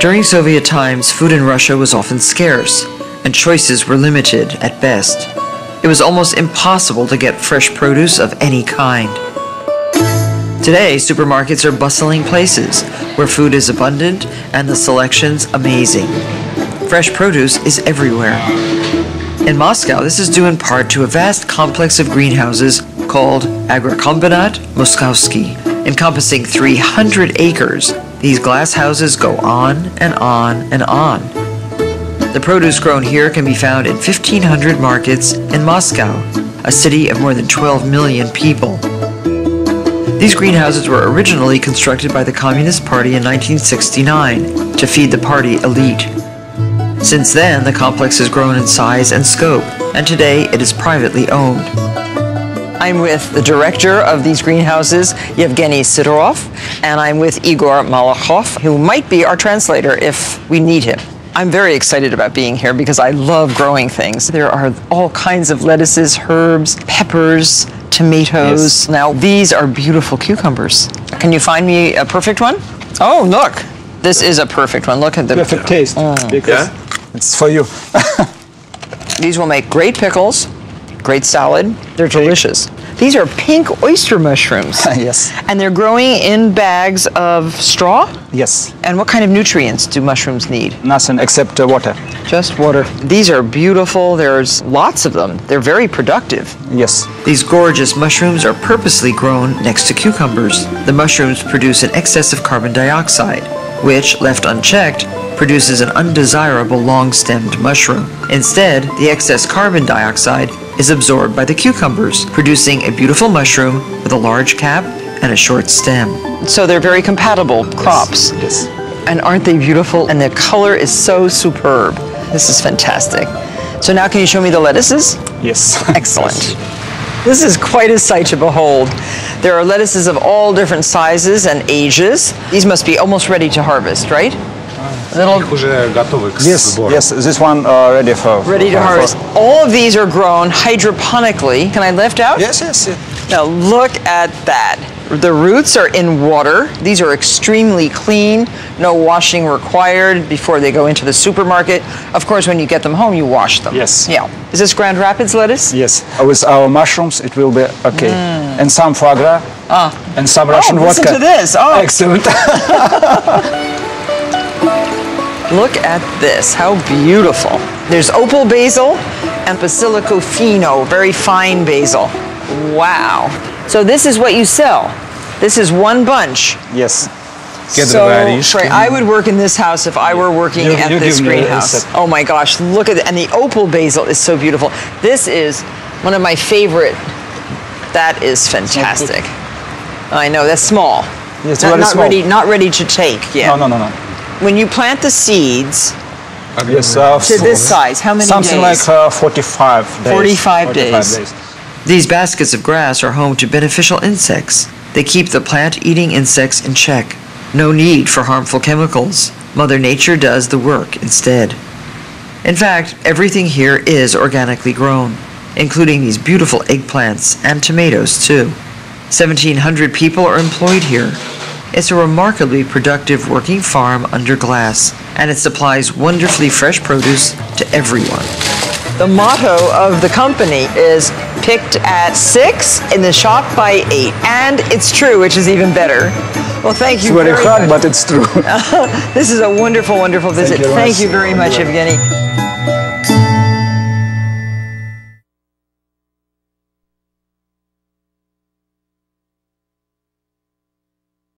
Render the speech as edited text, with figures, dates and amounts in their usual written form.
During Soviet times, food in Russia was often scarce, and choices were limited at best. It was almost impossible to get fresh produce of any kind. Today, supermarkets are bustling places where food is abundant and the selection's amazing. Fresh produce is everywhere. In Moscow, this is due in part to a vast complex of greenhouses called Agrokombinat Moskovsky. Encompassing 300 acres, these glass houses go on and on and on. The produce grown here can be found in 1,500 markets in Moscow, a city of more than 12 million people. These greenhouses were originally constructed by the Communist Party in 1969 to feed the party elite. Since then, the complex has grown in size and scope, and today it is privately owned. I'm with the director of these greenhouses, Yevgeny Sidorov, and I'm with Igor Malakhov, who might be our translator if we need him. I'm very excited about being here because I love growing things. There are all kinds of lettuces, herbs, peppers, tomatoes. Yes. Now, these are beautiful cucumbers. Can you find me a perfect one? Oh, look. This is a perfect one. Look at the perfect taste. Because it's for you. These will make great pickles, great salad. They're delicious. These are pink oyster mushrooms. Yes. And they're growing in bags of straw? Yes. And what kind of nutrients do mushrooms need? Nothing except water. Just water. These are beautiful. There's lots of them. They're very productive. Yes. These gorgeous mushrooms are purposely grown next to cucumbers. The mushrooms produce an excess of carbon dioxide, which, left unchecked, produces an undesirable long-stemmed mushroom. Instead, the excess carbon dioxide is absorbed by the cucumbers, producing a beautiful mushroom with a large cap and a short stem. So they're very compatible crops. Yes. And aren't they beautiful? And the color is so superb. This is fantastic. So now can you show me the lettuces? Yes. Excellent. This is quite a sight to behold. There are lettuces of all different sizes and ages. These must be almost ready to harvest, right? Yes, yes, this one ready for harvest. All of these are grown hydroponically. Can I lift out? Yes, yes, yes. Now look at that. The roots are in water. These are extremely clean, no washing required before they go into the supermarket. Of course, when you get them home, you wash them. Yes. Yeah. Is this Grand Rapids lettuce? Yes. With our mushrooms, it will be okay. And some foie gras. And some Russian vodka. Listen to this. Oh, excellent. Look at this, how beautiful. There's opal basil and basilico fino, very fine basil. Wow. So this is what you sell. This is one bunch. Yes. So, I would work in this house if I were working at this greenhouse. Oh my gosh, look at it. And the opal basil is so beautiful. This is one of my favorite. That is fantastic. I know, that's small. Yes, not ready to take yet. No. When you plant the seeds yes, to this size, how many something days? Something like 45 days. 45 days. These baskets of grass are home to beneficial insects. They keep the plant-eating insects in check. No need for harmful chemicals. Mother Nature does the work instead. In fact, everything here is organically grown, including these beautiful eggplants and tomatoes too. 1,700 people are employed here. It's a remarkably productive working farm under glass, and it supplies wonderfully fresh produce to everyone. The motto of the company is picked at 6 in the shop by 8. And it's true, which is even better. Well, thank you very much. It's very hard, but it's true. This is a wonderful, wonderful visit. Thank you very much, Evgeny.